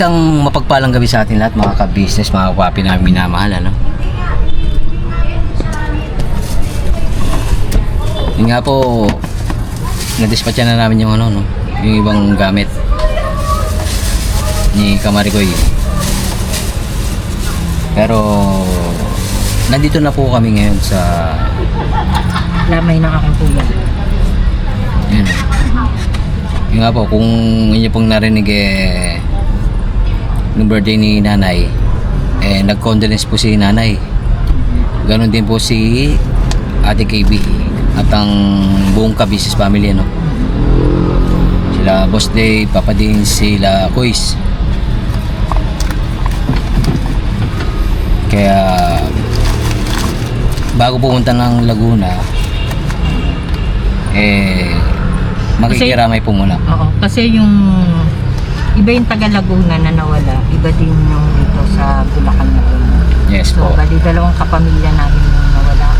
Isang mapagpalang gabi sa atin lahat, mga ka-business, mga kapapi namin minamahal, ano? Yun nga po, na-dispatcha na namin yung ano, no? Yung ibang gamit ni Kamarigoy. Pero nandito na po kami ngayon sa lamay ng aking kuya. yun. Yun nga po, kung inyo pong narinig nung birthday ni nanay, nag-condolence po si nanay. Ganon din po si Ate KB at ang buong ka-business family, ano? Sila Boss Day, Papa Din, sila Kuis. Kaya bago pumunta ng Laguna, makikiramay po muna. Oo, kasi yung iba yung taga Laguna na nawala, iba din yung dito sa Bulacan na po. Yes So, po. bali dalawang kapamilya namin yung nawala.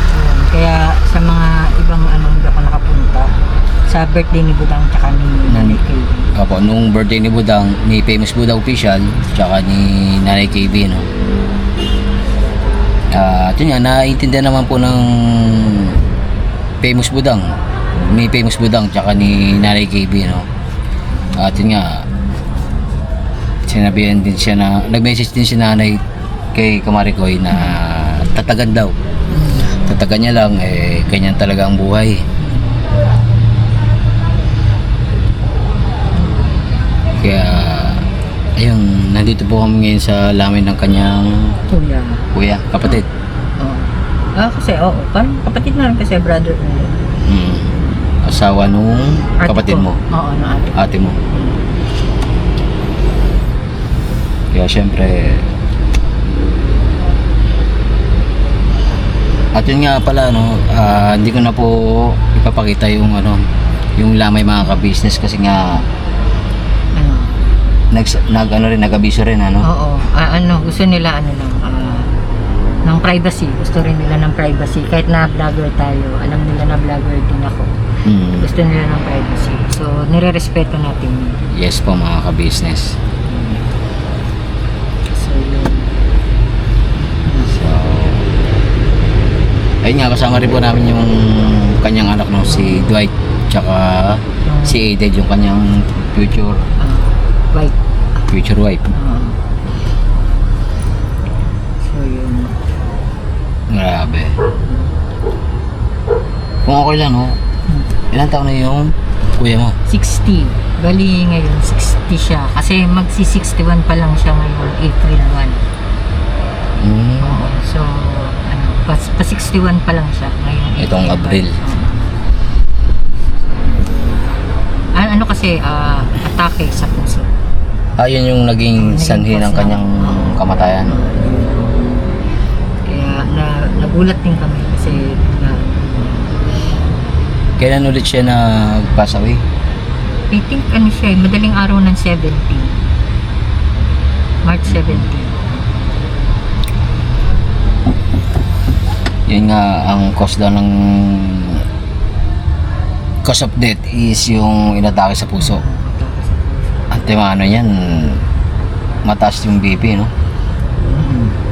Ayun, kaya sa mga ibang hindi ako nakapunta, sa birthday ni Budang tsaka ni Nanay KB. Opo, nung birthday ni Budang, ni Famous Budang Official, tsaka ni Nanay KB, no? At yun nga, naiintindihan naman po ng Famous Budang, ni Famous Budang, tsaka ni Nanay KB, no? At yun nga, sinabihan din siya na, nag-message din si Nanay kay Kamarigoy na tatagan daw. Tatagan niya lang, ganyan talaga ang buhay. Kaya, ayun, nandito po kami ngayon sa lamin ng kanyang kuya, kapatid. Oo. Kasi parang kapatid na rin kasi brother ko. Asawa nung kapatid mo. Oo, na ate. Ate mo. Kaya syempre, at yun nga pala, no, hindi ko na po ipapakita yung yung lamay mga ka-business kasi nga nag-abiso rin, ano? Oo. Gusto nila ng privacy. Gusto rin nila ng privacy. Kahit na vlogger tayo, alam nila na vlogger din ako. Gusto nila ng privacy. So, nire-respeto natin yun. Yes po mga ka-business. So, yun. So, ayun nga, kasama rin po namin yung kanyang anak, no, si Dwight, tsaka si Aiden, yung kanyang future White. wife. So, yun. Grabe. Kung okay lang, no? Ilan taon na yung kuya mo? 60. Bali ngayon, 60 siya. Kasi magsi-61 pa lang siya ngayon, April 1. Oo. So, pa 61 pa lang siya ngayon. Itong Abril. Kasi, atake sa puso. Yun yung naging sanhi ng kanyang kamatayan. Kaya nagulat din kami kasi Kailan ulit siya nag-pass away? I think siya, madaling araw ng 17. March 17. Yun nga, ang cause of death is yung inatake sa puso. At yung yan, mataas yung BP, no?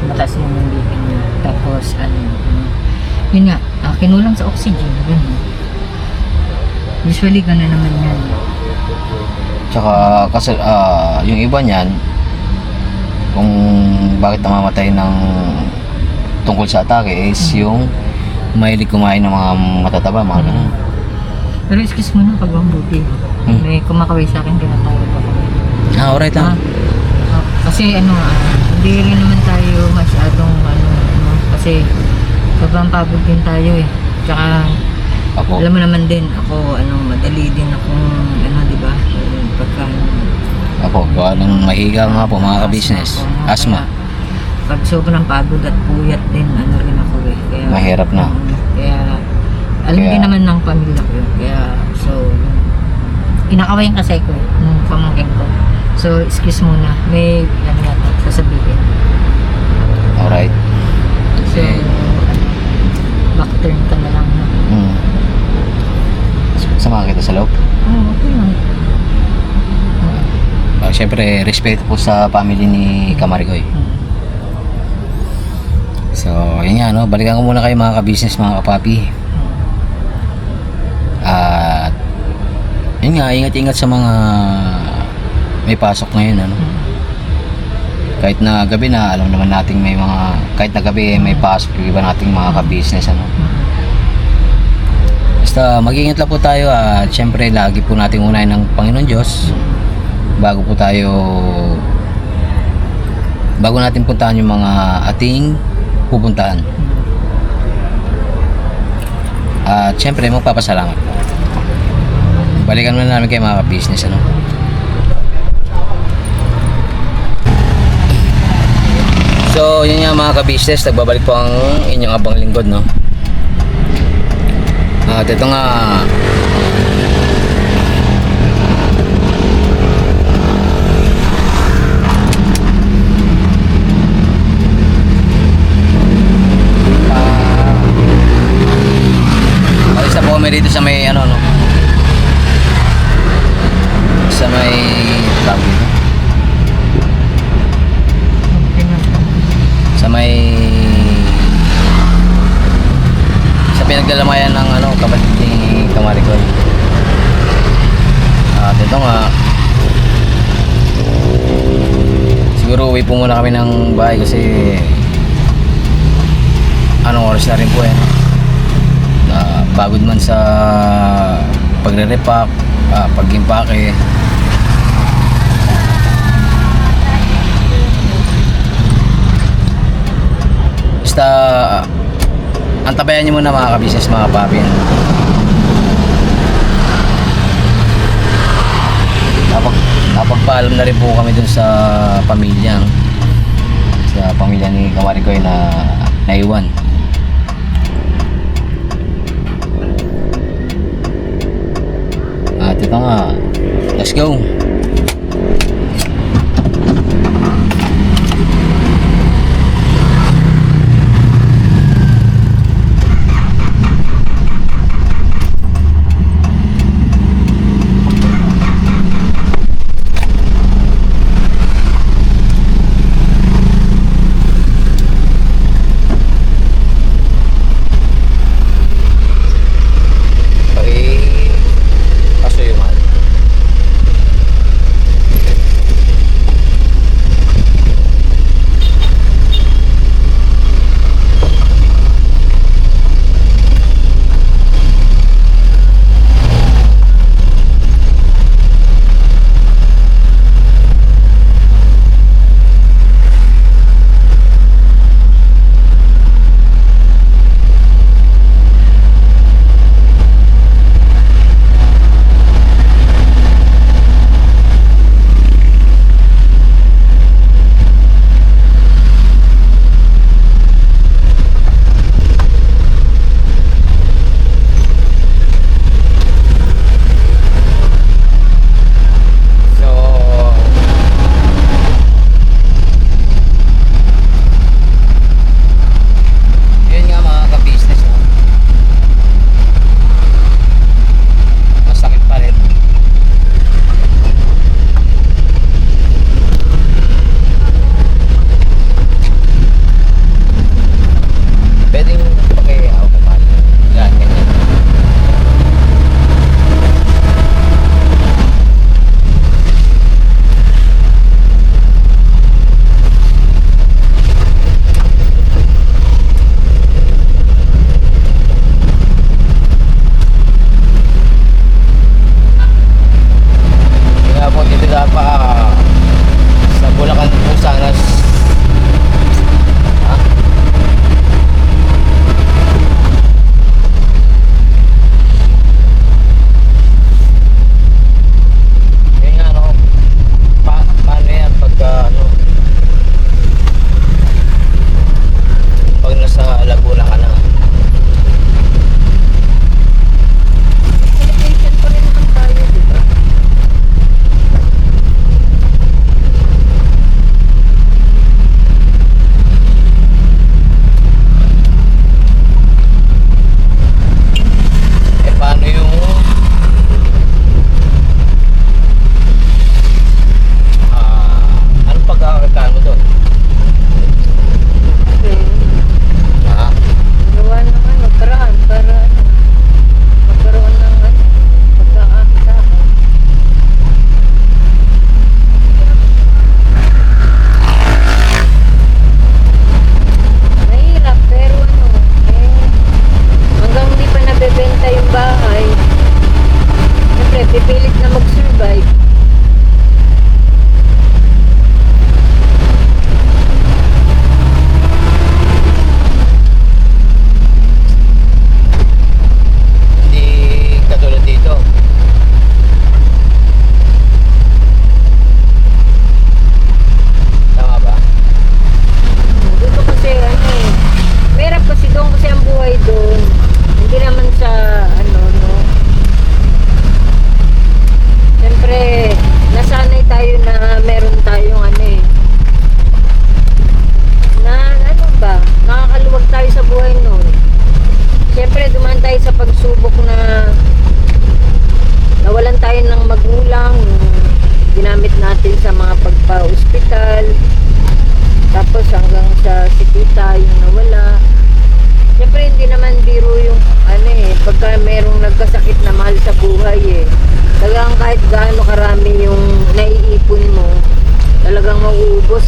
Mataas yung BP niya. Tapos, yun nga, kinulang sa oxygen. Ganun. Usually, gano'n naman yan. Tsaka, kasi yung iba niyan, kung bakit namamatay ng tungkol sa atake is yung mahilig kumain ng mga matataba, mga ganun. Pero excuse mo na pag buti. May kumakaway sa akin, tinatawag ako. Alright lang. Kasi hindi rin naman tayo masyadong kasi sobrang pagod din tayo eh. Tsaka Apo. alam mo naman din ako madali din akong di ba? Pagka Apo, gawa ng mahiga nga po mga ka-business. Asthma. Pag sobrang pagod at puyat din rin ako eh. Kaya, Mahirap na. Kaya alam din naman ng pamilya ko yun. Kaya kinakawayan kasi ko nung pamangkin ko. So, excuse muna. May sasabihin. Alright. So, back turn ka na lang. Sama kita sa loob. Okay lang. Syempre syempre respeto po sa family ni Kamarigoy. So, yun nga, no? Balikan ko muna kayo mga ka-business, mga kapapi. At yun nga, ingat-ingat sa mga may pasok ngayon, ano? Kahit na gabi na, alam naman nating may mga, kahit na gabi may pasok yung iba nating mga ka-business, ano? Basta mag-ingat lang po tayo at syempre lagi po nating unahin ng Panginoon Diyos bago natin puntahan yung mga ating pupuntahan. At syempre magpapasalamat. Balikan muna namin kayo mga business, ano. So yun nga mga ka-business, nagbabalik po ang inyong abang lingkod, no. At ito nga, alis na po kami dito sa may ano, no, sa may tawag dito, sa may pinaglalamayan ng ano, kapatid ni Kamarigoy. At ito nga, siguro uwi po muna kami ng bahay kasi anong oras na rin po, pagod man sa pagre-repack, pag-impake. Basta antabayan nyo muna mga ka-business, mga papi. Napagpaalam na rin po kami dun sa pamilya, no? Sa pamilya ni Kamarigoy na naiwan. At ito nga, let's go.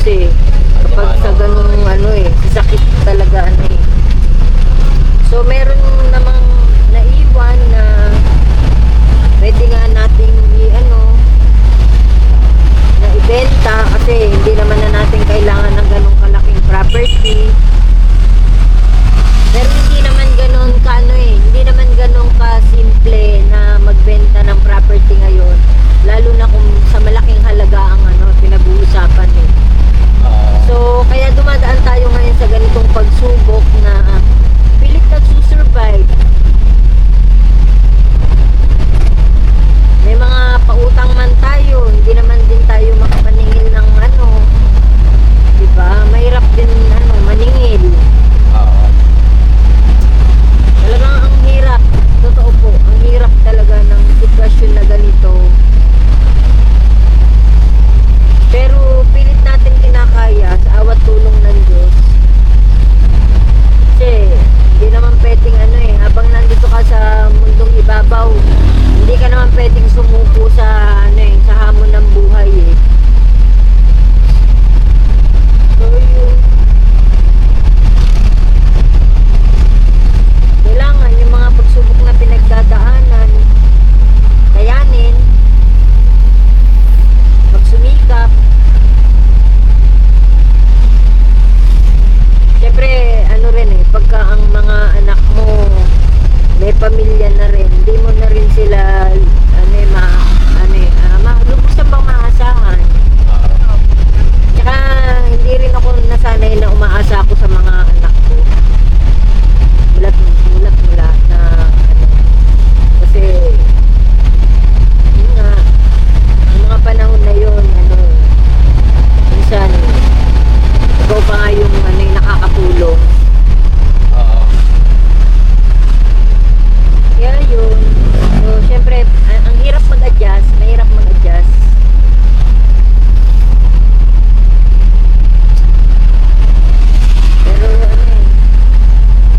eh. Kapag sa ganung sakit talaga So meron namang naiwan na pwede nga nating na ibenta kasi hindi naman na natin kailangan ng ganung kalaking property. Pero hindi naman ganun hindi naman ganun ka-simple na magbenta ng property ngayon. Lalo na kung sa malaking halaga ang pinag-uusapan eh. So, kaya dumadaan tayo ngayon sa ganitong pagsubok na pilit nagsusurvive. May mga pautang man tayo, hindi naman din tayo makapaningil ng diba? Mahirap din maningil. Talagang ang hirap, totoo po, ang hirap talaga ng sitwasyon na ganito. Pero pilit natin kinakaya sa awat tulong ng Diyos. Kasi hindi naman pwedeng habang nandito ka sa mundong ibabaw, hindi ka naman pwedeng sumuko sa sa hamon ng buhay eh. So yun. Kailangan yung mga pagsubok na pinagdadaanan kayanin, magsumikap. Siyempre pagka ang mga anak mo may pamilya na rin, hindi mo na rin sila lubos na bang maasahan. Tsaka hindi rin ako nasanay na umaasa ako sa mga anak ko. Mulat na kasi yun nga ang mga panahon na yun minsan ikaw pa nga yung yung nakakatulong. Kaya yun, so syempre ang hirap mag-adjust, mahirap mag-adjust. Pero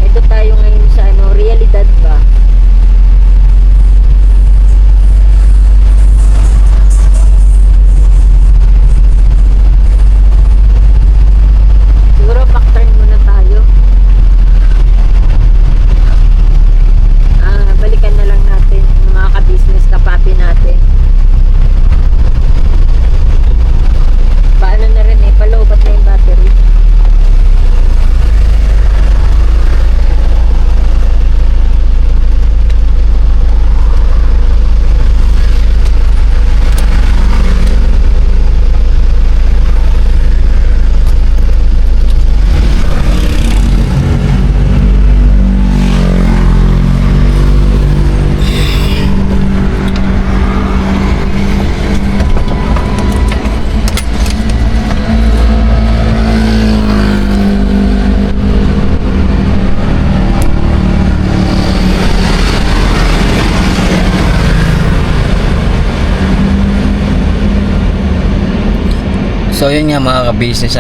ito tayo ngayon sa realidad ba? Siguro back-turn muna tayo. Balikan na lang natin yung mga ka-business kapapi natin. Paano na rin palobat na yung battery. So yun nga mga ka-business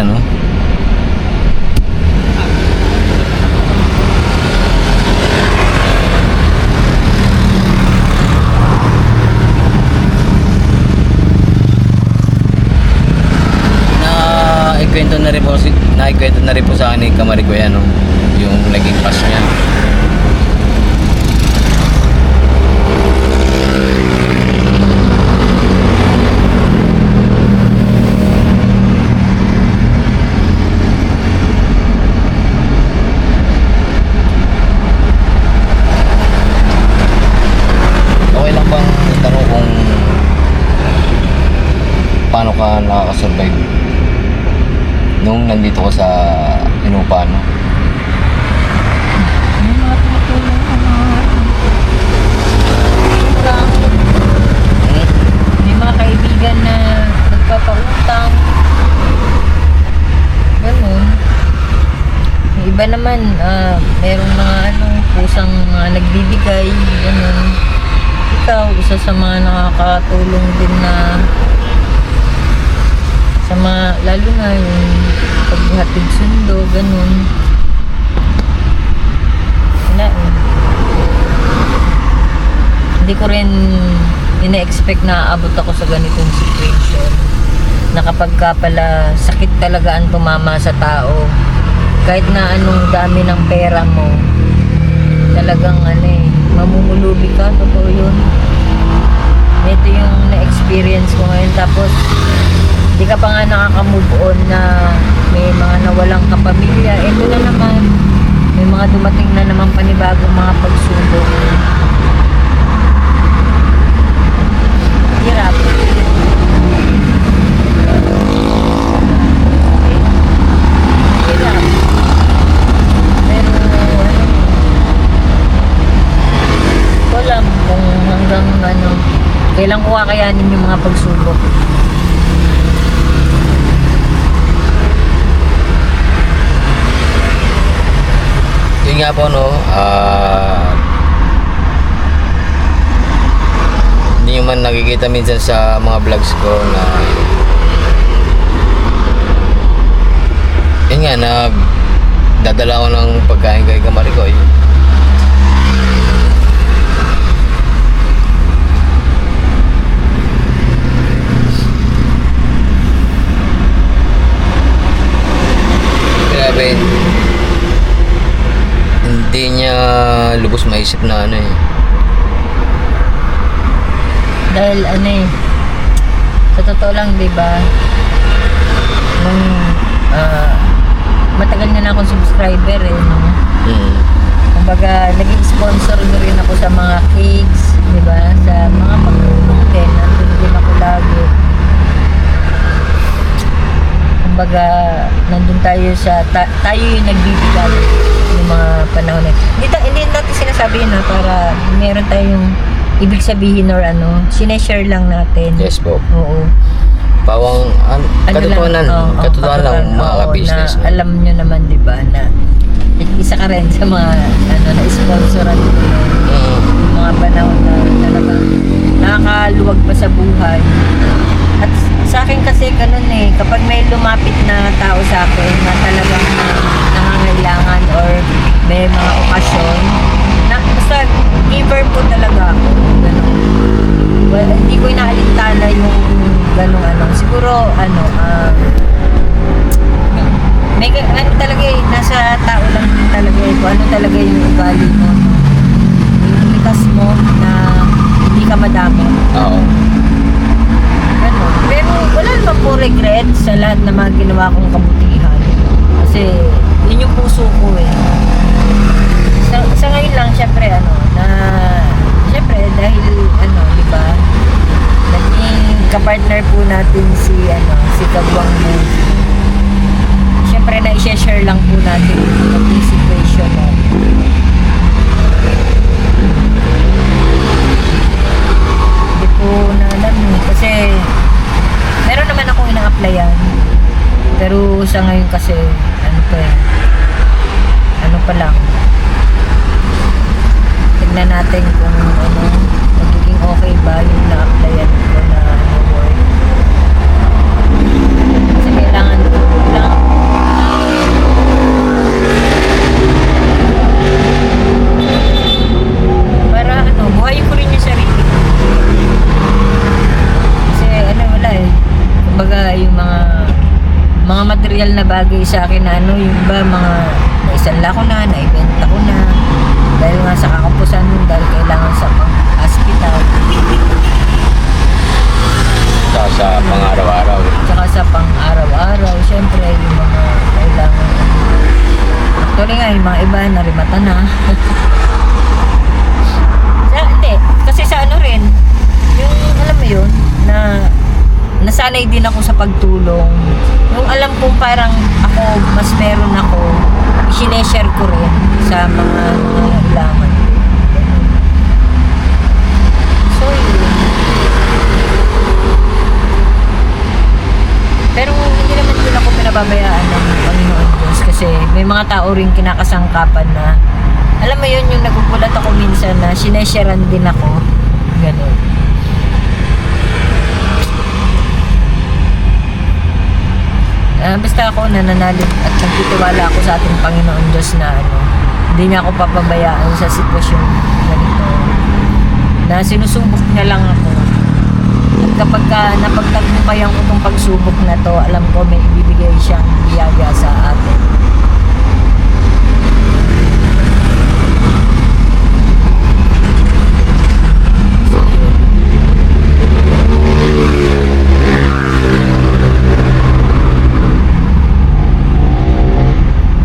naikwento na rin po sa akin ni Kamarigoy yung naging pass niya. Paano ka nakaka-survive nung nandito ka sa Inupa, May mga tumutulong may mga kaibigan na nagpapautang. Ganun. Yung iba naman, merong mga pusang nagbibigay. Ganun. Ikaw, isa sa mga nakakatulong din na sa mga, lalo na yung paghatid sundo, ganun. Hindi ko rin ina-expect na aabot ako sa ganitong situation. na kapag ka pala sakit talaga ang tumama sa tao, kahit na anong dami ng pera mo, talagang mamumulubi ka, totoo yun. Ito yung na-experience ko ngayon, tapos di ka pa nga nakaka-move on na may mga nawalang kapamilya. Ito na naman, may mga dumating na naman panibagong mga pagsubok. Hirap. Hirap. Pero ko alam kung hanggang kailan ko kakayanin yung mga pagsubok. Yun nga po, no, hindi nyo man nakikita minsan sa mga vlogs ko na yun nga, nagdadala ko ng pagkain kay Kamarikoy. Grabe, hindi niya lubos maisip na Dahil sa totoo lang, di ba, nung matagal na akong subscriber no? Kumbaga, naging sponsor na rin ako sa mga cakes, di ba, sa mga pagtulong din, nandun din ako lagi. Kumbaga, nandun tayo tayo yung nagbibigay yung mga panahon na. Hindi natin sinasabi na para meron tayong ibig sabihin or sineshare lang natin. Yes po. Oo. Pawang katotohanan lang mga ka-business. Na, alam nyo naman, di ba, na isa ka rin sa mga na-sponsoran ko yung mga panahon na talagang nakakaluwag pa sa buhay. At sa akin kasi ganun kapag may lumapit na tao sa akin na talagang nangangailangan or may mga okasyon, basta giver po talaga ako. Ganun. Well, hindi ko inaalintana yung ganung siguro may talaga nasa tao lang din talaga kung talaga yung ugali mo, yung likas mo na hindi ka madami. Oo. Ganun. Pero wala naman po regret sa lahat ng mga ginawa kong kabutihan kasi yun yung puso ko sa ngayon lang syempre na syempre dahil di ba, naging kapartner po natin si Kagwang Movie. Syempre na i-share lang po natin yung situation natin. Hindi po na alam kasi meron naman akong ina-applyan, pero sa ngayon kasi pa lang, tignan natin kung magiging okay ba yung na-applyan ko na work. Kasi kailangan ko lang para buhayin ko rin yung sarili ko. Kasi wala kumbaga yung mga material na bagay sa akin na yung iba mga naisanla ko na, naibenta ko na dahil nga sa kakampusan nun, dahil kailangan sa hospital Sa pang-araw-araw. tsaka sa pang-araw-araw, syempre yung mga kailangan actually nga yung mga iba narimata na hindi, kasi sa rin yung alam mo yun na nasanay din ako sa pagtulong. Yung alam kong parang ako mas meron ako, i-share ko rin sa mga nangangailangan. So yun. Pero hindi naman din ako pinababayaan ng Panginoon Diyos kasi may mga tao rin kinakasangkapan na alam mo yun, yung nagugulat ako minsan na sinesharean din ako. Ganun. Basta ako nananalig at nagtitiwala ako sa ating Panginoon Diyos na hindi niya ako papabayaan sa sitwasyon ganito, na sinusubok niya lang ako at kapag napagtagumpayan ko itong pagsubok na to, alam ko may ibibigay siyang biyaya sa atin.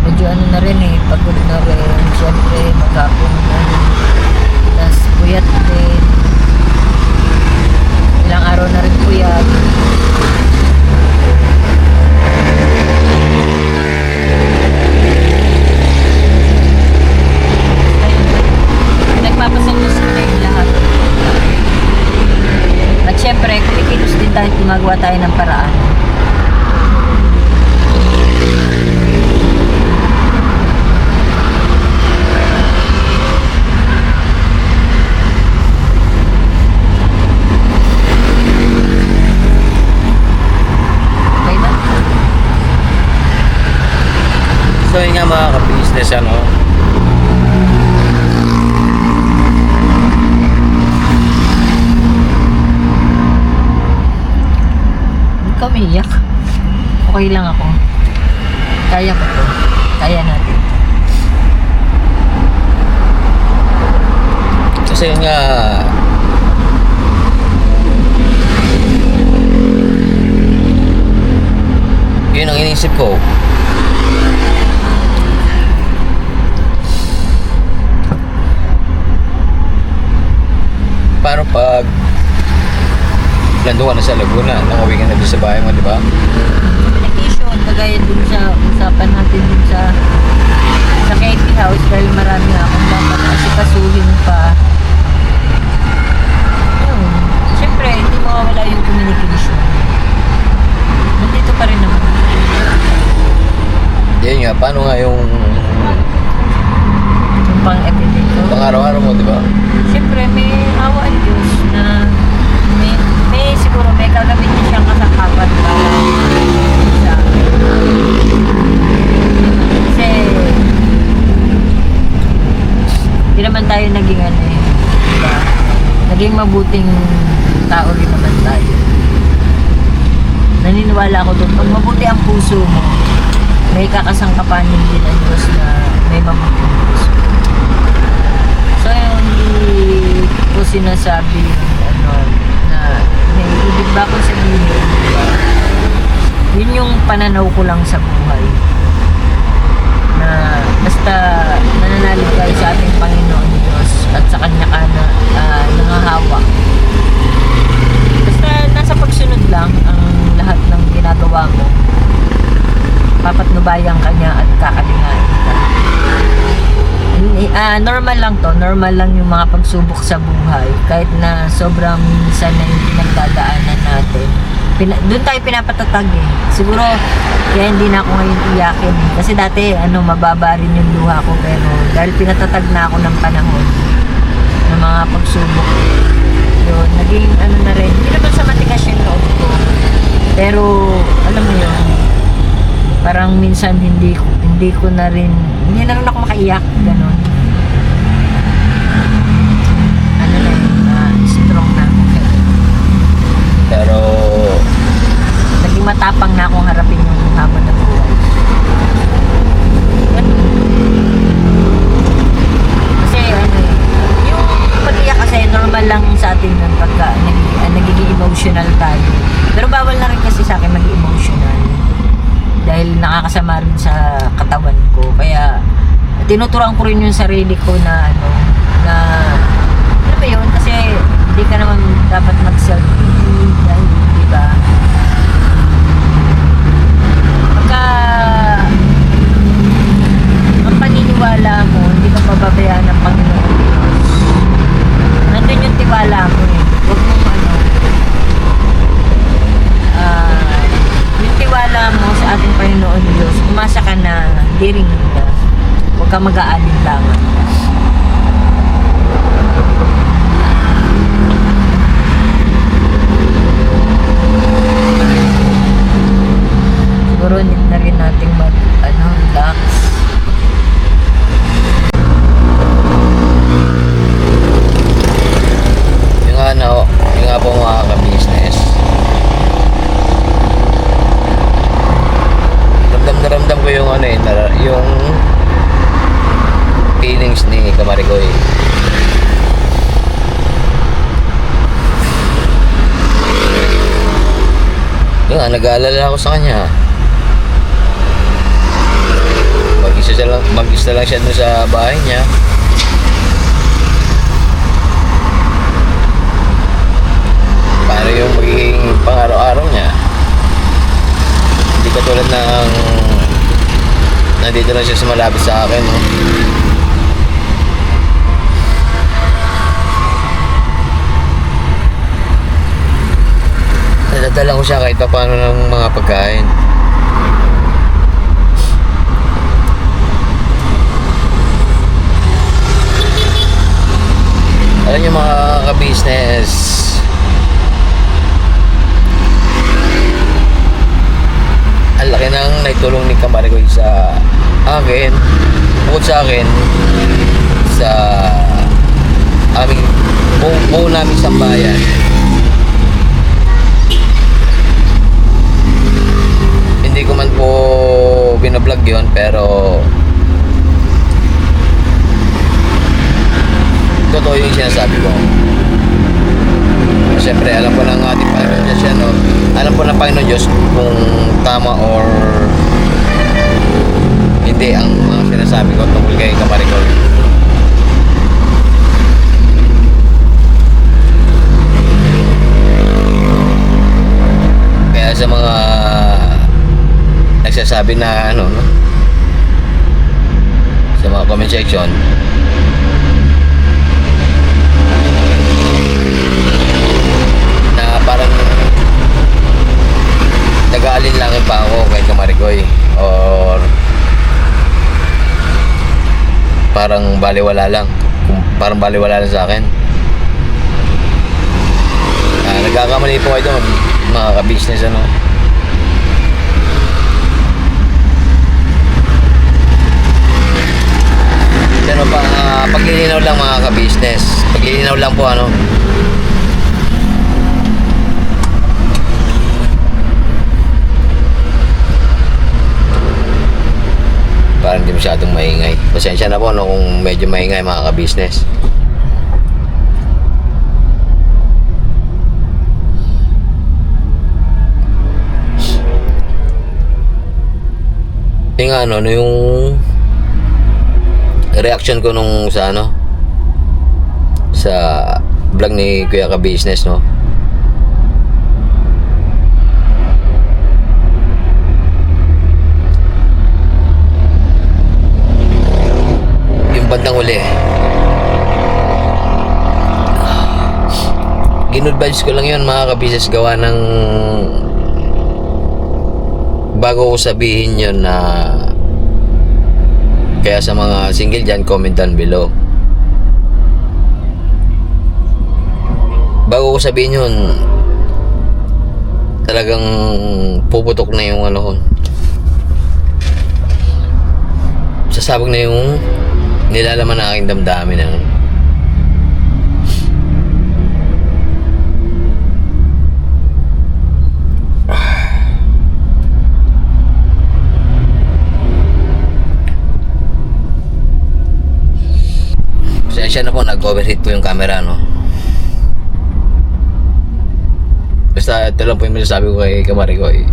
Medyo ano na rin eh, pagod na rin. Siyempre, maghapon na. Tapos puyat din. Ilang araw na rin puyat. Nagpapasalamat sila yung lahat. At syempre, kumikilos din tayo, gumagawa tayo ng paraan. Okay na? So yun nga mga ka-business, ano, Huwag ka umiyak. Okay lang ako. Kaya ko to. Kaya natin. kasi yun nga, yun ang inisip ko. Paano pag nandun ka na sa Laguna, nakauwi ka na doon sa bahay mo, di ba? Communication, kagaya dun sa usapan natin dun sa KP House dahil marami akong dapat asikasuhin pa. Yun. Siyempre, hindi mawawala yung communication. Nandito pa rin naman. Yan nga, paano nga yung Yung pang-everyday ko. pang-araw-araw mo, di ba? Siyempre, may awa ang Diyos na may siguro may gagawin niya siyang kasangkapan para sa akin. Kasi hindi naman tayo naging ano eh, diba? Naging mabuting tao rin naman tayo. Naniniwala ako doon, pag mabuti ang puso mo, may kakasangkapanin din ang Diyos na may mabuting puso. So, hindi ko sinasabi ano, na may ibig ba akong sabihin, diba? Yun yung pananaw ko lang sa buhay. Na basta nananalig tayo sa ating Panginoon Diyos at sa Kanya ka na nangahawak. Basta nasa pagsunod lang ang lahat ng ginagawa mo. Papatnubayan ka niya at kakalingain ka. Normal lang to, normal lang yung mga pagsubok sa buhay kahit na sobrang minsan na yung pinagdadaanan natin. Doon tayo pinapatatag eh. Siguro kaya hindi na ako ngayon iyakin eh. Kasi dati mababa rin yung luha ko, pero dahil pinatatag na ako ng panahon ng mga pagsubok, yun, naging na rin, hindi naman sa matigas yung loob ko, pero alam mo yun, parang minsan hindi ko na rin ako makaiyak, ganun. Strong na ako. Pero Naging matapang na akong harapin yung hamon na buhay. Ganun. Kasi yung pag-iyak kasi normal lang sa atin nun pagka nagiging emotional tayo. Pero bawal na rin kasi sa akin maging emotional. Dahil nakakasama rin sa katawan ko. Kaya tinuturuan ko rin yung sarili ko na ano ba yun? Kasi hindi ka naman dapat mag-self-pity dahil, di ba? Pagka ang paniniwala mo, hindi ka pababayaan ng Panginoon Diyos. Nandun yung tiwala mo eh. Huwag mong yung tiwala mo sa ating Panginoon Diyos, umasa ka na diring ka. Huwag ka mag-aalinlangan. Siguro need na rin nating relax. yung nga po mga ka-business, ex ni Kamarigoy. Yun nga, nag-aalala ako sa kanya. Mag-isa lang siya dun sa bahay niya. Paano yung magiging pang-araw-araw niya? Hindi katulad ng nandito lang siya sa malapit sa akin, no? Nadadala ko siya kahit pa paano ng mga pagkain. Alam niyo mga ka-business, ang laki ng naitulong ni Kamarigoy sa akin, bukod sa akin, sa aming buo namin sambayan. Hindi ko man po binablog yun, pero totoo yung sinasabi ko. Siyempre, alam po ng ating Panginoon Diyos yan, no? Alam po ng Panginoon Diyos kung tama or hindi ang mga sinasabi ko tungkol kay Kamarigoy. Kaya sa mga nagsasabi na ano, no? Sa mga comment section, na parang nag-aalinlangan pa ako kay Kamarigoy or parang baliwala lang sa akin. Nagkakamali po kayo doon, mga ka-business, ano. Pero paglilinaw lang, mga ka-business, paglilinaw lang po, ano. Parang hindi masyadong maingay. Pasensya na po, no, kung medyo maingay, mga ka-business. Yung ano, yung reaction ko nung sa ano, sa vlog ni Kuya Ka-Business, no. Bandang uli, ginudvise ko lang yun, mga ka-business, gawa ng bago ko sabihin yun na kaya sa mga single dyan, comment down below. Bago ko sabihin yun, talagang puputok na yung ano ko, sasabog na yung nilalaman na aking damdamin, ano. Pasensya na po, nag-overheat po yung camera, no. Basta ito lang po yung masasabi ko kay Kamarigoy.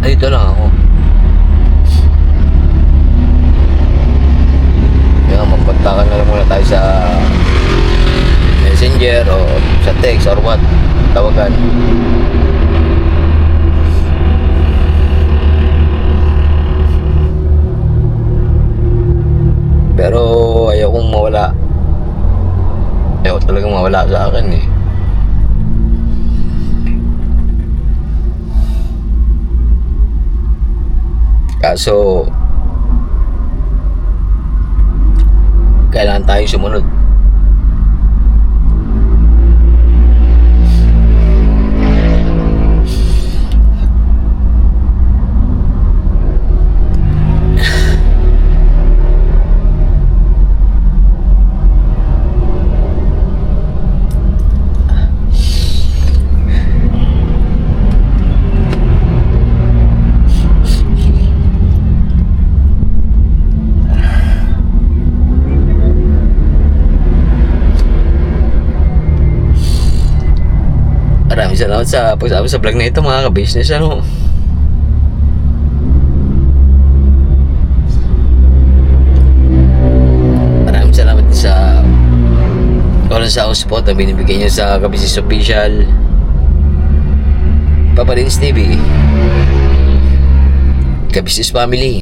Ay, ito lang ako. Magpuntakan na lang muna tayo sa Messenger o sa text or what, tawagan. Pero ayaw kong mawala. Ayaw talagang mawala sa akin, eh. Kaso kailangan tayong sumunod. salamat sa pagsama sa vlog na ito mga ka-business. Ano? Maraming salamat sa walang sa support na binibigay nyo sa ka-business official Papa Dins TV, ka-business family.